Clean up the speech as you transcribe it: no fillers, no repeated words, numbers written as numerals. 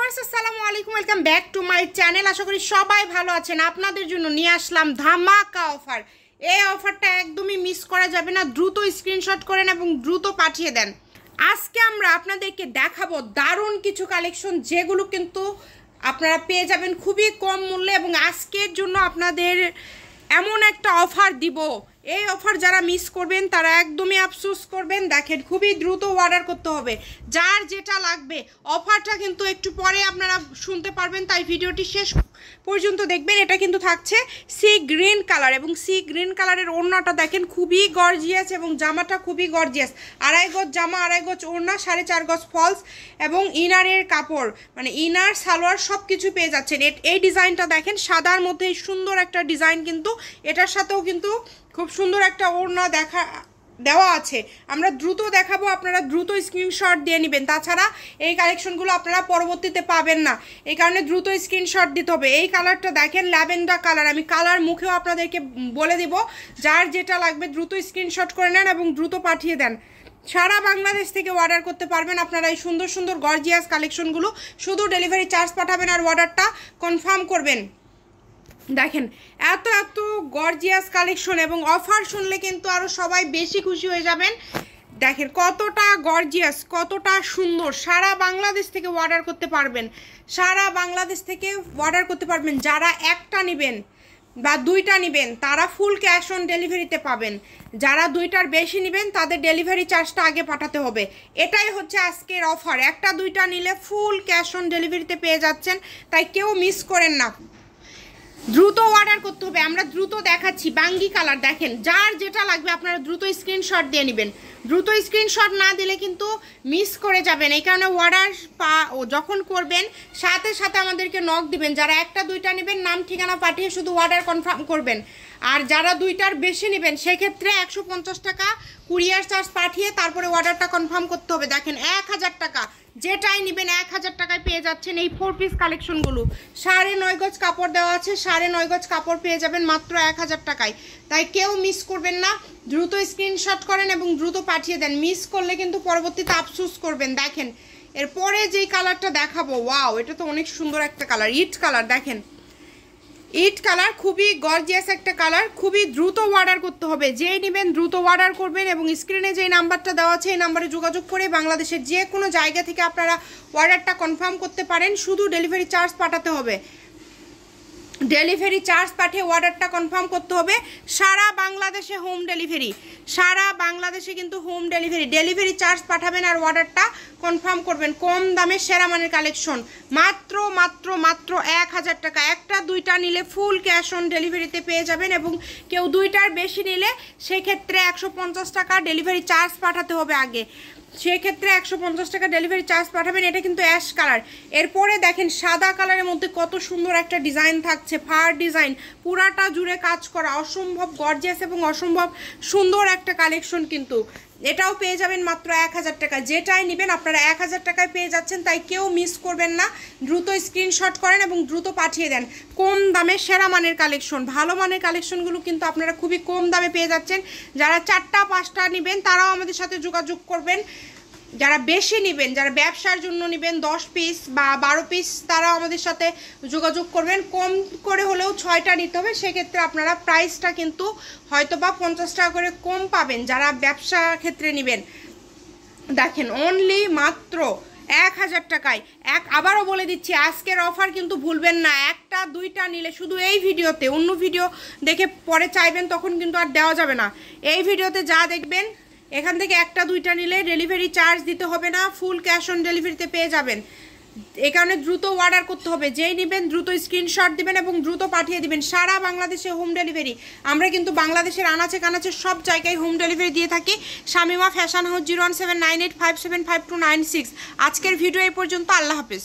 Viewers আসসালামু আলাইকুম, welcome back to my channel. আশা করি সবাই ভালো আছেন। আপনাদের জন্য নিয়ে আসলাম ধামাকা অফার। এই অফারটা একদমই মিস করা যাবে না। দ্রুত স্ক্রিনশট করেন এবং দ্রুত পাঠিয়ে দেন। আজকে আমরা আপনাদেরকে দেখাবো দারুণ কিছু কালেকশন, যেগুলো কিন্তু আপনারা পেয়ে যাবেন খুবই কম মূল্যে। এবং আজকের জন্য আপনাদের এমন একটা অফার দিব, এই অফার যারা মিস করবেন তারা একদমই আফসোস করবেন। দেখেন, খুবই দ্রুত অর্ডার করতে হবে। যার যেটা লাগবে, অফারটা কিন্তু একটু পরে আপনারা শুনতে পারবেন, তাই ভিডিওটি শেষ পর্যন্ত দেখবেন। এটা কিন্তু থাকছে সি গ্রিন কালার, এবং সি গ্রিন কালারের ওড়নাটা দেখেন খুবই গর্জিয়াস, এবং জামাটা খুবই গর্জিয়াস। 2.5 গজ জামা, 2.5 গজ ওড়না, 4.5 গজ ফলস, এবং ইনারের কাপড় মানে ইনার সালোয়ার সব কিছু পেয়ে যাচ্ছেন। এই ডিজাইনটা দেখেন, সাদার মধ্যে সুন্দর একটা ডিজাইন, কিন্তু এটার সাথেও কিন্তু খুব সুন্দর একটা ওড়না দেওয়া আছে। আমরা দ্রুত দেখাবো, আপনারা দ্রুত স্ক্রিনশট দিয়ে নেবেন। তাছাড়া এই কালেকশনগুলো আপনারা পরবর্তীতে পাবেন না, এই কারণে দ্রুত স্ক্রিনশট দিতে হবে। এই কালারটা দেখেন ল্যাভেন্ডার কালার, আমি কালার মুখেও আপনাদেরকে বলে দিব। যার যেটা লাগবে দ্রুত স্ক্রিনশট করে নেন এবং দ্রুত পাঠিয়ে দেন। সারা বাংলাদেশ থেকে অর্ডার করতে পারবেন আপনারা এই সুন্দর সুন্দর গর্জিয়াস কালেকশনগুলো। শুধু ডেলিভারি চার্জ পাঠাবেন আর অর্ডারটা কনফার্ম করবেন। দেখেন এত এত গর্জিয়াস কালেকশন, এবং অফার শুনলে কিন্তু আরও সবাই বেশি খুশি হয়ে যাবেন। দেখেন কতটা গর্জিয়াস, কতটা সুন্দর। সারা বাংলাদেশ থেকে অর্ডার করতে পারবেন, সারা বাংলাদেশ থেকে অর্ডার করতে পারবেন। যারা একটা নেবেন বা দুইটা নেবেন তারা ফুল ক্যাশ অন ডেলিভারিতে পাবেন। যারা দুইটার বেশি নেবেন তাদের ডেলিভারি চার্জটা আগে পাঠাতে হবে। এটাই হচ্ছে আজকের অফার। একটা দুইটা নিলে ফুল ক্যাশ অন ডেলিভারিতে পেয়ে যাচ্ছেন, তাই কেউ মিস করেন না, দ্রুত অর্ডার করতে হবে। আমরা দ্রুত দেখাচ্ছি বাঙ্গি কালার। দেখেন যার যেটা লাগবে আপনারা দ্রুত স্ক্রিনশট দিয়ে নেবেন। দ্রুত স্ক্রিনশট না দিলে কিন্তু মিস করে যাবেন। এই কারণে অর্ডার যখন করবেন সাথে সাথে আমাদেরকে নক দিবেন। যারা একটা দুইটা নেবেন নাম ঠিকানা পাঠিয়ে শুধু অর্ডার কনফার্ম করবেন। আর যারা দুইটার বেশি নেবেন সেক্ষেত্রে 150 টাকা কুরিয়ার চার্জ পাঠিয়ে তারপরে অর্ডারটা কনফার্ম করতে হবে। দেখেন 1000 টাকা, যেটাই নেবেন 1000 টাকায় পেয়ে যাচ্ছেন এই 4 পিস কালেকশনগুলো। 9.5 গজ কাপড় দেওয়া আছে, 9.5 গজ কাপড় পেয়ে যাবেন মাত্র 1000 টাকায়। তাই কেউ মিস করবেন না, দ্রুত স্ক্রিনশট করেন এবং দ্রুত পাঠিয়ে দেন। মিস করলে কিন্তু পরবর্তীতে আফসোস করবেন। দেখেন এরপরে যেই কালারটা দেখাবো, ওয়াও, এটা তো অনেক সুন্দর একটা কালার, ইট কালার। দেখেন ইট কালার, খুবই গর্জিয়াস একটা কালার। খুবই দ্রুত অর্ডার করতে হবে, যেই নেবেন দ্রুত অর্ডার করবেন। এবং স্ক্রিনে যেই নাম্বারটা দেওয়া আছে এই নাম্বারে যোগাযোগ করে বাংলাদেশের যে কোনো জায়গা থেকে আপনারা অর্ডারটা কনফার্ম করতে পারেন। শুধু ডেলিভারি চার্জ পাঠাতে হবে। ডেলিভারি চার্জ পাঠিয়ে অর্ডারটা কনফার্ম করতে হবে। সারা বাংলাদেশে হোম ডেলিভারি, সারা বাংলাদেশে কিন্তু হোম ডেলিভারি। ডেলিভারি চার্জ পাঠাবেন আর অর্ডারটা কনফার্ম করবেন। কম দামে সেরা মানের কালেকশন, মাত্র মাত্র মাত্র 1000 টাকা। একটা দুইটা নিলে ফুল ক্যাশ অন ডেলিভারিতে পেয়ে যাবেন, এবং কেউ দুইটার বেশি নিলে সেক্ষেত্রে 150 টাকা ডেলিভারি চার্জ পাঠাতে হবে আগে। সেক্ষেত্রে 150 টাকা ডেলিভারি চার্জ পাঠাবেন। এটা কিন্তু অ্যাশ কালার। এরপরে দেখেন সাদা কালারের মধ্যে কত সুন্দর একটা ডিজাইন থাকছে, ফার ডিজাইন, পুরাটা জুড়ে কাজ করা, অসম্ভব গর্জিয়াস এবং অসম্ভব সুন্দর একটা কালেকশন। কিন্তু এটাও পেয়ে যাবেন মাত্র 1000 টাকা। যেটাই নেবেন আপনারা 1000 টাকায় পেয়ে যাচ্ছেন, তাই কেউ মিস করবেন না। দ্রুত স্ক্রিনশট করেন এবং দ্রুত পাঠিয়ে দেন। কম দামে সেরা মানের কালেকশন, ভালো মানের কালেকশনগুলো কিন্তু আপনারা খুবই কম দামে পেয়ে যাচ্ছেন। যারা 4টা 5টা নেবেন তারাও আমাদের সাথে যোগাযোগ করবেন। যারা বেশি নেবেন, যারা ব্যবসার জন্য নেবেন 10 পিস বা 12 পিস, তারাও আমাদের সাথে যোগাযোগ করবেন। কম করে হলেও 6টা নিতে হবে। সেক্ষেত্রে আপনারা প্রাইসটা কিন্তু হয়তো বা 50 টাকা করে কম পাবেন যারা ব্যবসা ক্ষেত্রে নেবেন। দেখেন অনলি মাত্র 1000 টাকায়। আবারও বলে দিচ্ছি, আজকের অফার কিন্তু ভুলবেন না। একটা দুইটা নিলে শুধু এই ভিডিওতে, অন্য ভিডিও দেখে পরে চাইবেন তখন কিন্তু আর দেওয়া যাবে না। এই ভিডিওতে যা দেখবেন এখান থেকে একটা দুইটা নিলে ডেলিভারি চার্জ দিতে হবে না, ফুল ক্যাশ অন ডেলিভারিতে পেয়ে যাবেন। এই কারণে দ্রুত অর্ডার করতে হবে। যেই নেবেন দ্রুত স্ক্রিনশট দিবেন এবং দ্রুত পাঠিয়ে দিবেন। সারা বাংলাদেশে হোম ডেলিভারি। আমরা কিন্তু বাংলাদেশের আনাচে কানাচে সব জায়গায় হোম ডেলিভারি দিয়ে থাকি। Shamima fashion house 01798575296। আজকের ভিডিও এই পর্যন্ত। আল্লাহ হাফেজ।